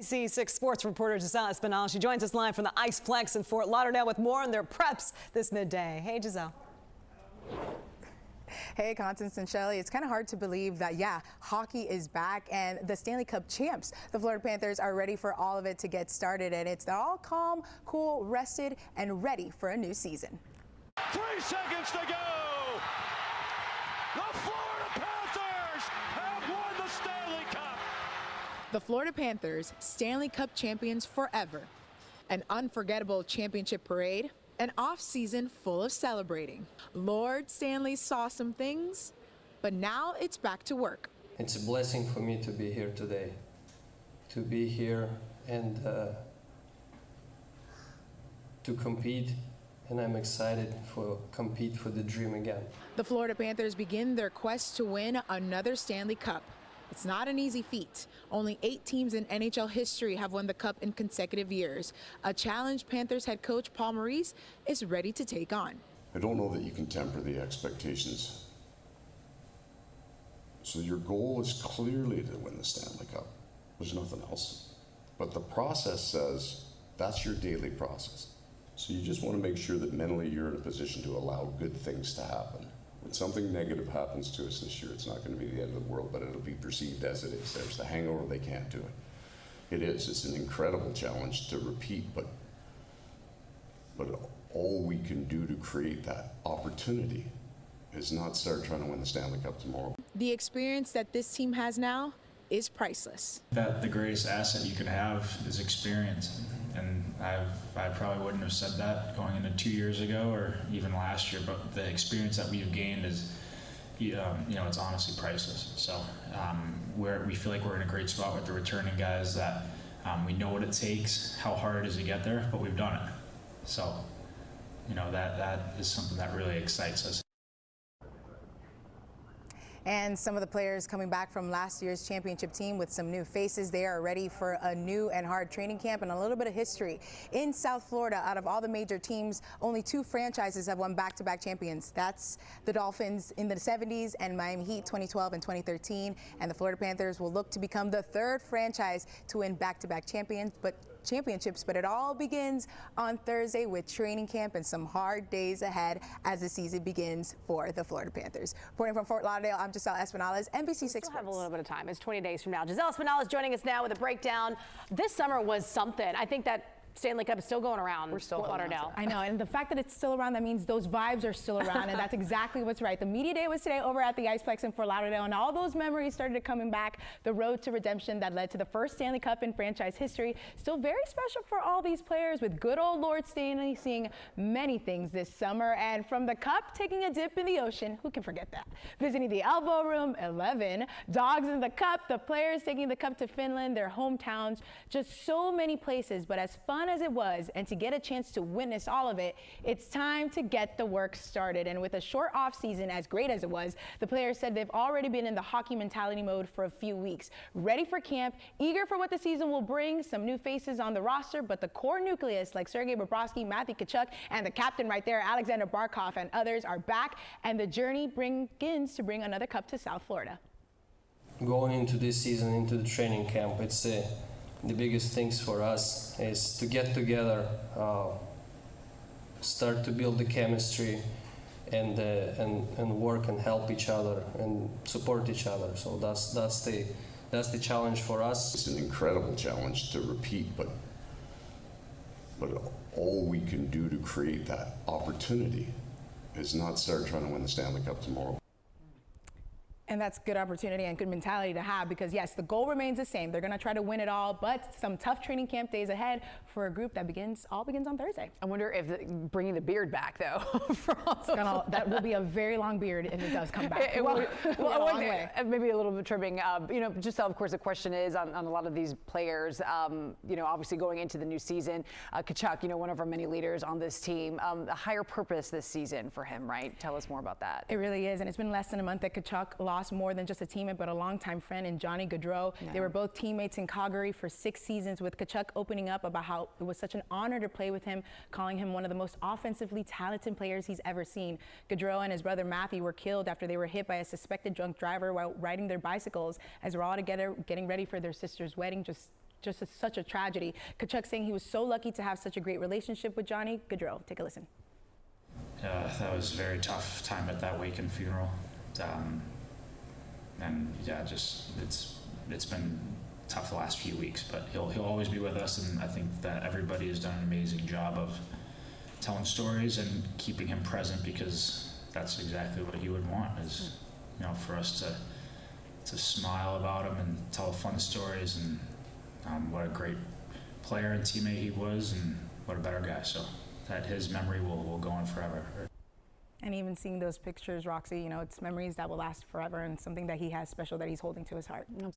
NBC6 sports reporter Giselle Espinales. She joins us live from the Iceplex in Fort Lauderdale with more on their preps this midday. Hey, Giselle. Hey, Constance and Shelley. It's kind of hard to believe that, hockey is back and the Stanley Cup champs, the Florida Panthers, are ready for all of it to get started. And they're all calm, cool, rested, and ready for a new season. 3 seconds to go. The Florida Panthers have won the Stanley Cup. The Florida Panthers, Stanley Cup champions forever. An unforgettable championship parade. An off-season full of celebrating. Lord Stanley saw some things, but now it's back to work. It's a blessing for me to be here today, to be here and to compete, and I'm excited for compete for the dream again. The Florida Panthers begin their quest to win another Stanley Cup. It's not an easy feat. Only 8 teams in NHL history have won the Cup in consecutive years. A challenge Panthers head coach Paul Maurice is ready to take on. I don't know that you can temper the expectations. So your goal is clearly to win the Stanley Cup. There's nothing else. But the process says that's your daily process. So you just want to make sure that mentally you're in a position to allow good things to happen. When something negative happens to us this year, it's not going to be the end of the world, but it'll be perceived as it is. There's the hangover, they can't do it. It is. It's an incredible challenge to repeat, but all we can do to create that opportunity is not start trying to win the Stanley Cup tomorrow. The experience that this team has now is priceless. That the greatest asset you could have is experience. And I probably wouldn't have said that going into 2 years ago or even last year, but the experience that we've gained is, it's honestly priceless. So we feel like we're in a great spot with the returning guys that we know what it takes, how hard it is to get there, but we've done it. So, that is something that really excites us. And some of the players coming back from last year's championship team with some new faces. They are ready for a new and hard training camp and a little bit of history. In South Florida, out of all the major teams, only 2 franchises have won back-to-back champions. That's the Dolphins in the 70s and Miami Heat 2012 and 2013. And the Florida Panthers will look to become the 3rd franchise to win back-to-back championships, but it all begins on Thursday with training camp and some hard days ahead as the season begins for the Florida Panthers. Reporting from Fort Lauderdale, I'm Giselle Espinales, NBC6 Sports. We'll have a little bit of time. It's 20 days from now. Giselle Espinales joining us now with a breakdown. This summer was something. I think that Stanley Cup is still going around. We're still Fort Lauderdale. I know, and the fact that it's still around, that means those vibes are still around, and that's exactly what's right. The media day was today over at the Iceplex in Fort Lauderdale, and all those memories started coming back. The road to redemption that led to the first Stanley Cup in franchise history. Still very special for all these players, with good old Lord Stanley seeing many things this summer. And from the Cup, taking a dip in the ocean, who can forget that? Visiting the Elbow Room 11, dogs in the Cup, the players taking the Cup to Finland, their hometowns, just so many places. But as fun as it was, and to get a chance to witness all of it, it's time to get the work started. And with a short off season as great as it was, the players said they've already been in the hockey mentality mode for a few weeks, ready for camp, eager for what the season will bring. Some new faces on the roster, but the core nucleus like Sergei Bobrovsky, Matthew Tkachuk, and the captain right there, Alexander Barkov, and others are back, and the journey begins to bring another cup to South Florida. Going into this season, into the training camp, it's the biggest things for us is to get together, start to build the chemistry, and work and help each other and support each other. So that's the challenge for us. It's an incredible challenge to repeat, but all we can do to create that opportunity is not start trying to win the Stanley Cup tomorrow. And that's good opportunity and good mentality to have, because yes, the goal remains the same. They're going to try to win it all, but some tough training camp days ahead for a group that begins on Thursday. I wonder if bringing the beard back, though. That will be a very long beard if it does come back. Maybe a little bit trimming. Giselle, of course, the question is on a lot of these players, obviously going into the new season. Tkachuk, one of our many leaders on this team, a higher purpose this season for him, right? Tell us more about that. It really is, and it's been less than a month that Tkachuk lost more than just a teammate, but a longtime friend in Johnny Gaudreau. Yeah. They were both teammates in Calgary for 6 seasons, with Tkachuk opening up about how it was such an honor to play with him, calling him one of the most offensively talented players he's ever seen. Gaudreau and his brother Matthew were killed after they were hit by a suspected drunk driver while riding their bicycles, as we're all together getting ready for their sister's wedding just just such a tragedy. Tkachuk saying he was so lucky to have such a great relationship with Johnny Gaudreau. Take a listen. That was a very tough time at that wake and funeral. And yeah, just it's been tough the last few weeks, but he'll always be with us, and I think that everybody has done an amazing job of telling stories and keeping him present, because that's exactly what he would want, is, you know, for us to smile about him and tell fun stories, and what a great player and teammate he was, and what a better guy. So that his memory will go on forever. And even seeing those pictures, Roxy, you know, it's memories that will last forever, and something that he has special that he's holding to his heart.